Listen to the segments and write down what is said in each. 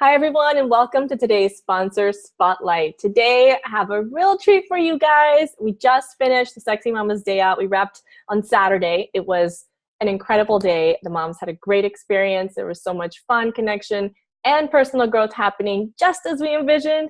Hi, everyone, and welcome to today's Sponsor Spotlight. Today, I have a real treat for you guys. We just finished the Sexy Mamas Day Out. We wrapped on Saturday. It was an incredible day. The moms had a great experience. There was so much fun, connection, and personal growth happening just as we envisioned.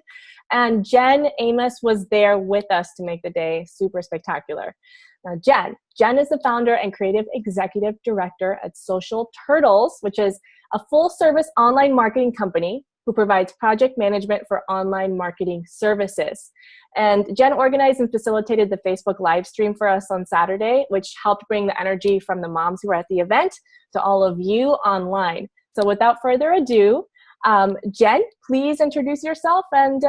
And Jen Amos was there with us to make the day super spectacular. Now, Jen is the founder and creative executive director at Social Turtles, which is a full-service online marketing company who provides project management for online marketing services. And Jen organized and facilitated the Facebook live stream for us on Saturday, which helped bring the energy from the moms who were at the event to all of you online. So without further ado, Jen, please introduce yourself and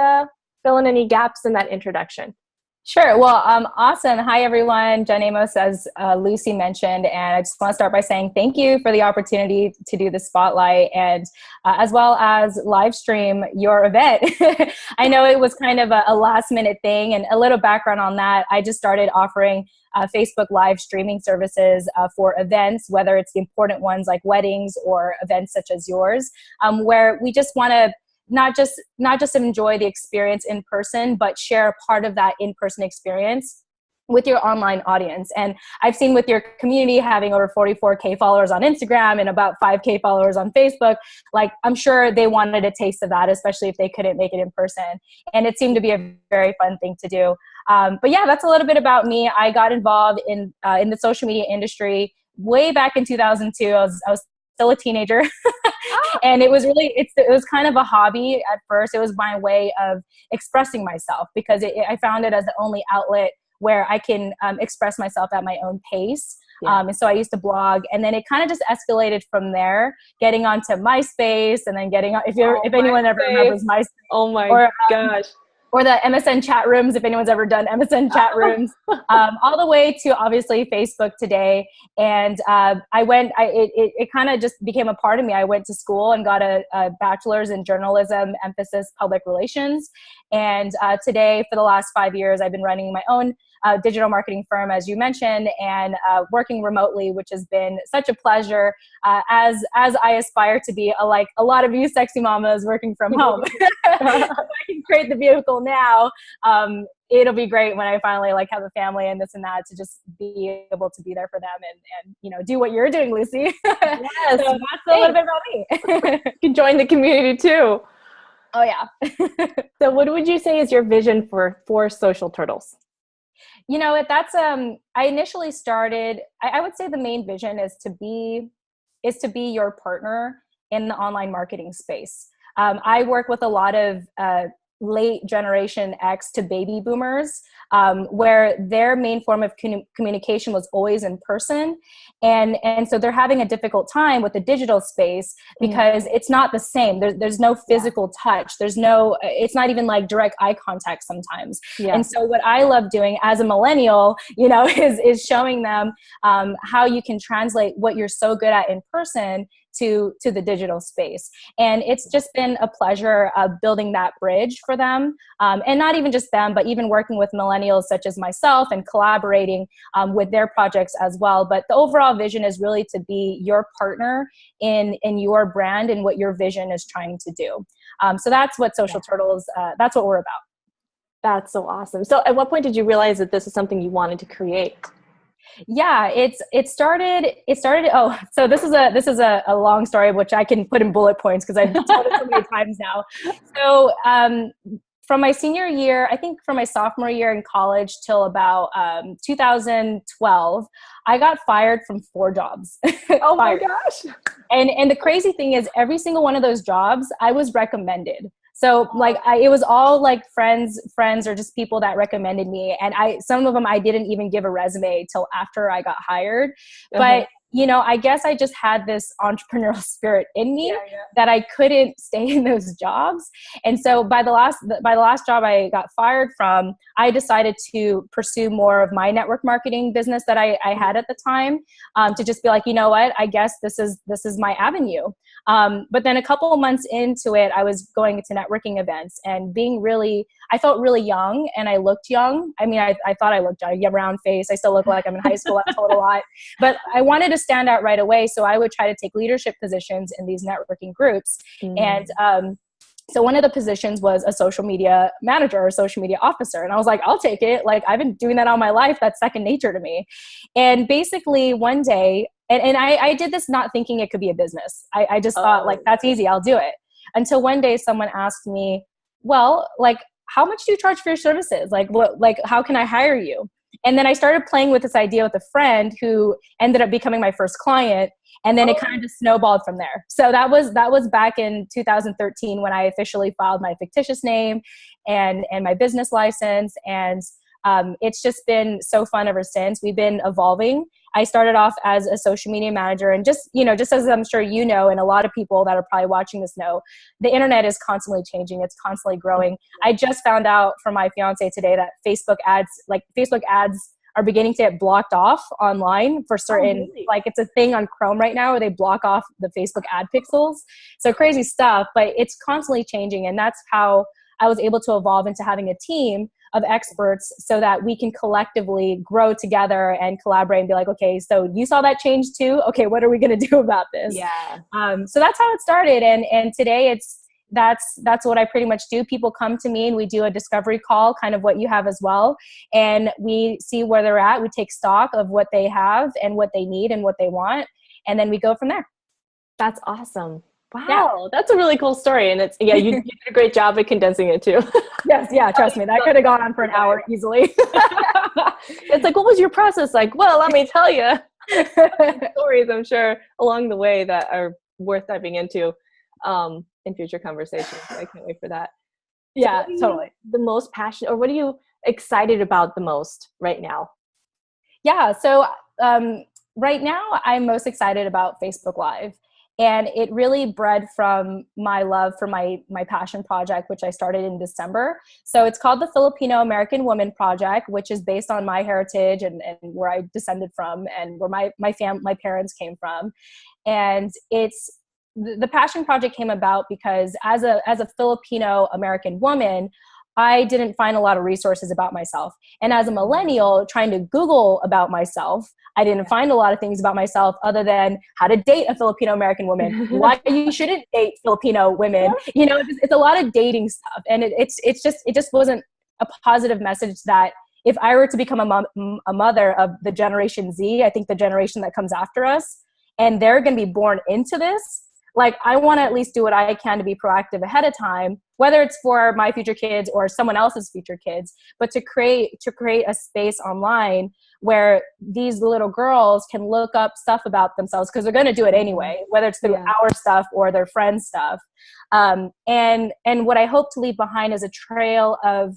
fill in any gaps in that introduction. Sure. Well, awesome. Hi, everyone. Jen Amos, as Lucy mentioned, and I just want to start by saying thank you for the opportunity to do the spotlight and as well as live stream your event. I know it was kind of a last minute thing, and a little background on that. I just started offering Facebook live streaming services for events, whether it's the important ones like weddings or events such as yours, where we just want to not just enjoy the experience in person, but share a part of that in-person experience with your online audience. And I've seen with your community having over 44K followers on Instagram and about 5K followers on Facebook, like I'm sure they wanted a taste of that, especially if they couldn't make it in person. And it seemed to be a very fun thing to do. But yeah, that's a little bit about me. I got involved in the social media industry way back in 2002. I was still a teenager. And it was kind of a hobby at first. It was my way of expressing myself because I found it as the only outlet where I can express myself at my own pace. Yeah. And so I used to blog, and then it kind of just escalated from there, getting onto MySpace, and then getting on, if anyone ever remembers MySpace. Oh my gosh. Or the MSN chat rooms, if anyone's ever done MSN chat rooms, all the way to obviously Facebook today. And it kind of just became a part of me. I went to school and got a bachelor's in journalism, emphasis public relations. And today, for the last 5 years, I've been running my own digital marketing firm, as you mentioned, and working remotely, which has been such a pleasure as I aspire to be like a lot of you sexy mamas working from home. If I can create the vehicle now, it'll be great when I finally have a family and this and that, to just be able to be there for them and do what you're doing, Lucy. Yes, so that's a little bit about me. You can join the community too. Oh yeah. So what would you say is your vision for Social Turtles? I initially started, I would say the main vision is to be your partner in the online marketing space. I work with a lot of late generation X to baby boomers, where their main form of communication was always in person. And so they're having a difficult time with the digital space because it's not the same. There's no physical touch. It's not even like direct eye contact sometimes. Yeah. And so what I love doing as a millennial, is showing them how you can translate what you're so good at in person to the digital space. And it's just been a pleasure building that bridge for them. And not even just them, but even working with millennials such as myself and collaborating with their projects as well. But the overall vision is really to be your partner in your brand and what your vision is trying to do. So that's what Social Turtles, that's what we're about. That's so awesome. So at what point did you realize that this is something you wanted to create? Yeah, it started. Oh, so this is a long story, which I can put in bullet points because I've told it so many times now. So from my senior year, I think from my sophomore year in college till about 2012, I got fired from 4 jobs. Oh my gosh. And the crazy thing is, every single one of those jobs, I was recommended. So it was all like friends or just people that recommended me. And some of them I didn't even give a resume till after I got hired. But I guess I just had this entrepreneurial spirit in me that I couldn't stay in those jobs. And so by the last job I got fired from, I decided to pursue more of my network marketing business that I had at the time, to just be like, you know what, I guess this is my avenue. But then a couple of months into it, I was going to networking events and I felt really young and I looked young. I mean, I thought I looked young. I have a round face. I still look like I'm in high school. I've told a lot, but I wanted to stand out right away. So I would try to take leadership positions in these networking groups. And So one of the positions was a social media manager or social media officer. And I was like, I'll take it. Like, I've been doing that all my life. That's second nature to me. And basically one day, and I did this not thinking it could be a business. I just thought, like, that's easy, I'll do it. Until one day someone asked me, well, like, how much do you charge for your services? Like, what, like, how can I hire you? And then I started playing with this idea with a friend who ended up becoming my first client. And then it kind of just snowballed from there. So that was back in 2013 when I officially filed my fictitious name and my business license. And it's just been so fun ever since. We've been evolving. I started off as a social media manager, and just as I'm sure you know, and a lot of people that are probably watching this know, the internet is constantly changing. It's constantly growing. I just found out from my fiance today that Facebook ads are beginning to get blocked off online for certain, like, it's a thing on Chrome right now where they block off the Facebook ad pixels. So crazy stuff, but it's constantly changing. And that's how I was able to evolve into having a team of experts so that we can collectively grow together and collaborate and be like, okay, so you saw that change too? Okay, what are we going to do about this? Yeah. So that's how it started. And today that's what I pretty much do. People come to me and we do a discovery call, kind of what you have as well. And we see where they're at. We take stock of what they have and what they need and what they want. And then we go from there. That's awesome. Wow. That's a really cool story. And you did a great job at condensing it too. Yes. Yeah. Trust me. That could have gone on for an hour easily. It's like, what was your process like? Well, let me tell you. Stories, I'm sure, along the way that are worth diving into in future conversations. I can't wait for that. Yeah, so totally. The most passionate, or what are you excited about the most right now? Yeah. So right now I'm most excited about Facebook Live. And it really bred from my love for my passion project, which I started in December. So it's called the Filipino American Woman Project, which is based on my heritage and where I descended from and where my parents came from. And it's the passion project came about because as a Filipino American woman, I didn't find a lot of resources about myself. And as a millennial trying to Google about myself, I didn't find a lot of things about myself other than how to date a Filipino American woman, why you shouldn't date Filipino women. You know, it's a lot of dating stuff. And it just wasn't a positive message that if I were to become a mother of the Generation Z, I think the generation that comes after us, and they're going to be born into this, like, I want to at least do what I can to be proactive ahead of time, whether it's for my future kids or someone else's future kids, but to create a space online where these little girls can look up stuff about themselves, because they're going to do it anyway, whether it's through our stuff or their friends' stuff. And what I hope to leave behind is a trail of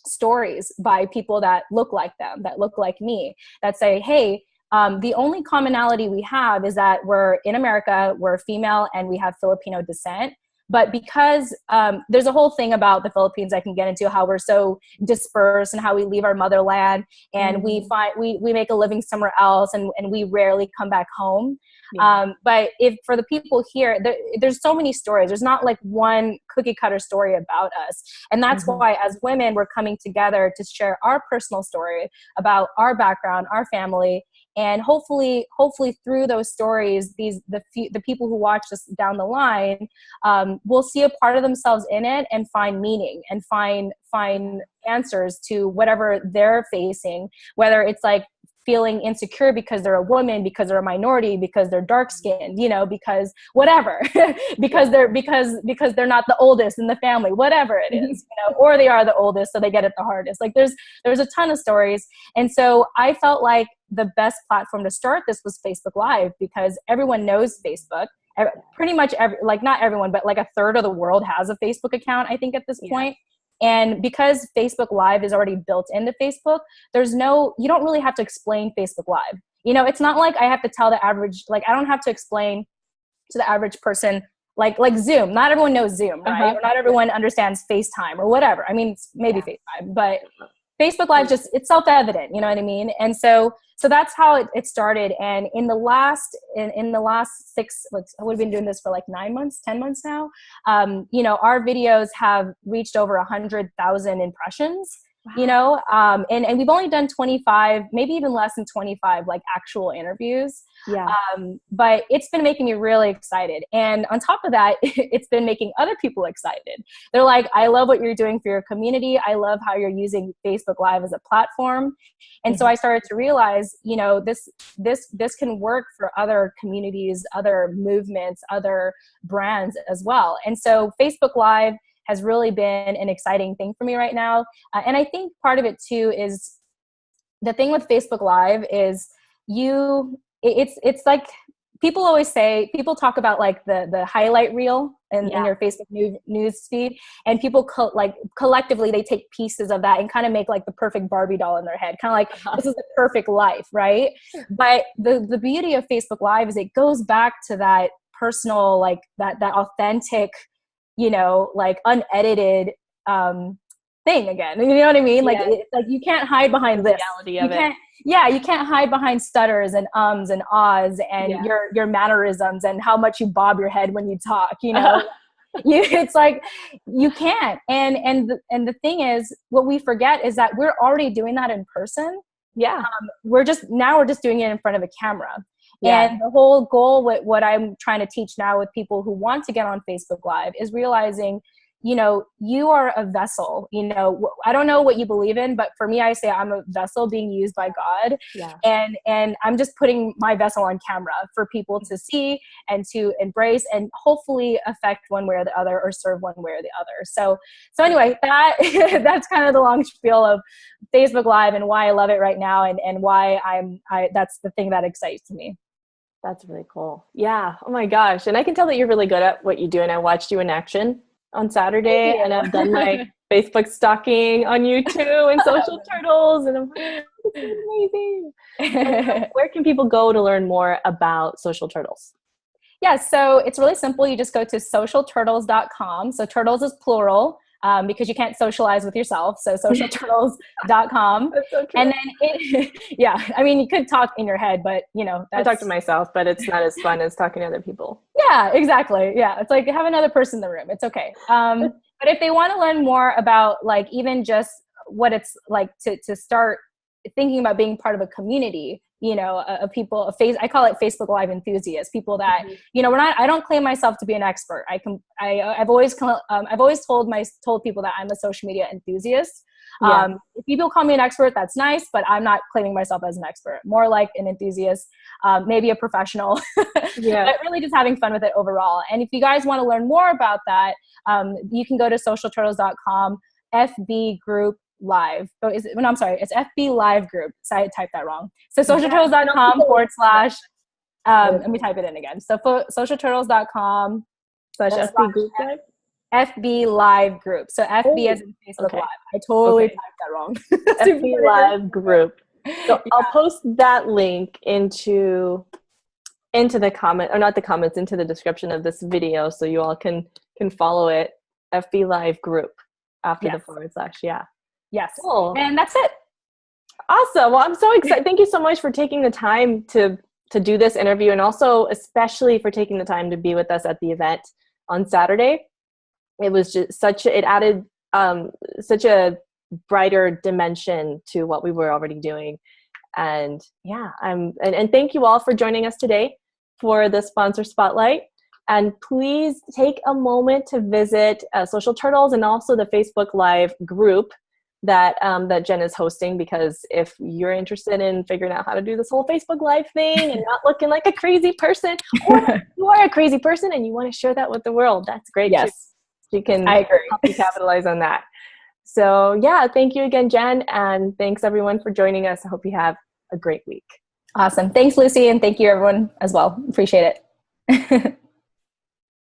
stories by people that look like them, that look like me, that say, hey, the only commonality we have is that we're in America, we're female, and we have Filipino descent. But because there's a whole thing about the Philippines I can get into, how we're so dispersed and how we leave our motherland and we make a living somewhere else and we rarely come back home. But if for the people here, there's so many stories. There's not like one cookie cutter story about us. And that's why as women, we're coming together to share our personal story about our background, our family. And hopefully through those stories, the people who watch us down the line will see a part of themselves in it and find meaning and find answers to whatever they're facing, whether it's like feeling insecure because they're a woman, because they're a minority, because they're dark skinned, because whatever, because they're not the oldest in the family, whatever it is, or they are the oldest, so they get it the hardest. Like there's a ton of stories. And so I felt like the best platform to start this was Facebook Live, because everyone knows Facebook. Pretty much not everyone, but like a third of the world has a Facebook account, I think, at this point. And because Facebook Live is already built into Facebook, you don't really have to explain Facebook Live. It's not like I have to tell the average, like I don't have to explain to the average person, like Zoom. Not everyone knows Zoom, right? Or not everyone understands FaceTime or whatever. I mean, maybe FaceTime, but Facebook Live it's self-evident, you know what I mean? And so that's how it started. And in the last 6, we've been doing this for like 9 months, 10 months now. Our videos have reached over 100,000 impressions. Wow. And we've only done 25, maybe even less than 25, like actual interviews. Yeah. But it's been making me really excited. And on top of that, it's been making other people excited. They're like, I love what you're doing for your community. I love how you're using Facebook Live as a platform. And so I started to realize, you know, this can work for other communities, other movements, other brands as well. And so Facebook Live has really been an exciting thing for me right now. And I think part of it too is the thing with Facebook Live is it's like people always say, people talk about like the highlight reel in your Facebook news feed, and people collectively they take pieces of that and kind of make like the perfect Barbie doll in their head, kind of like this is the perfect life, right? But the beauty of Facebook Live is it goes back to that personal, like that authentic, you know, like unedited thing again. You know what I mean? Like, like you can't hide behind this. You can't hide behind stutters and ums and ahs and your mannerisms and how much you bob your head when you talk, you know. It's like you can't. And the thing is, what we forget is that we're already doing that in person. We're just doing it in front of a camera. And the whole goal with what I'm trying to teach now with people who want to get on Facebook Live is realizing, you know, you are a vessel. You know, I don't know what you believe in, but for me, I say I'm a vessel being used by God. And I'm just putting my vessel on camera for people to see and to embrace and hopefully affect one way or the other, or serve one way or the other. So anyway, that's kind of the long spiel of Facebook Live and why I love it right now, and why that's the thing that excites me. That's really cool. Yeah. Oh my gosh. And I can tell that you're really good at what you do. And I watched you in action on Saturday, and I've done my Facebook stalking on you too, and Social Turtles, and I'm like, this is amazing. So where can people go to learn more about Social Turtles? Yeah, so it's really simple. You just go to socialturtles.com. So turtles is plural, because you can't socialize with yourself. So socialturtles.com. That's so true. And then I mean, you could talk in your head, but you know, I talk to myself, but it's not as fun as talking to other people. Yeah, exactly. Yeah. It's like have another person in the room. It's okay. But if they want to learn more about like even just what it's like to start thinking about being part of a community, you know, I call it Facebook Live enthusiasts, people that, you know, I don't claim myself to be an expert. I've always told people that I'm a social media enthusiast. If people call me an expert, that's nice, but I'm not claiming myself as an expert, more like an enthusiast, maybe a professional, but really just having fun with it overall. And if you guys want to learn more about that, you can go to socialturtles.com, FB group live. I'm sorry, it's FB live group. So I typed that wrong. So socialturtles.com / let me type it in again. So socialturtles.com / FB group live? FB live group. So FB as in Facebook Live. I totally typed that wrong. FB live group. So I'll post that link into the comment, or not the comments, into the description of this video, so you all can follow it. FB live group after the / Yes. Cool. And that's it. Awesome. Well, I'm so excited. Thank you so much for taking the time to do this interview, and also especially for taking the time to be with us at the event on Saturday. It was just it added such a brighter dimension to what we were already doing. And and thank you all for joining us today for the sponsor spotlight. And please take a moment to visit Social Turtles and also the Facebook Live group that Jen is hosting, because if you're interested in figuring out how to do this whole Facebook Live thing and not looking like a crazy person, or you are a crazy person and you want to share that with the world, that's great. Yes. You can I agree. help you capitalize on that. So thank you again, Jen, and thanks everyone for joining us. I hope you have a great week. Awesome. Thanks, Lucy, and thank you everyone as well. Appreciate it.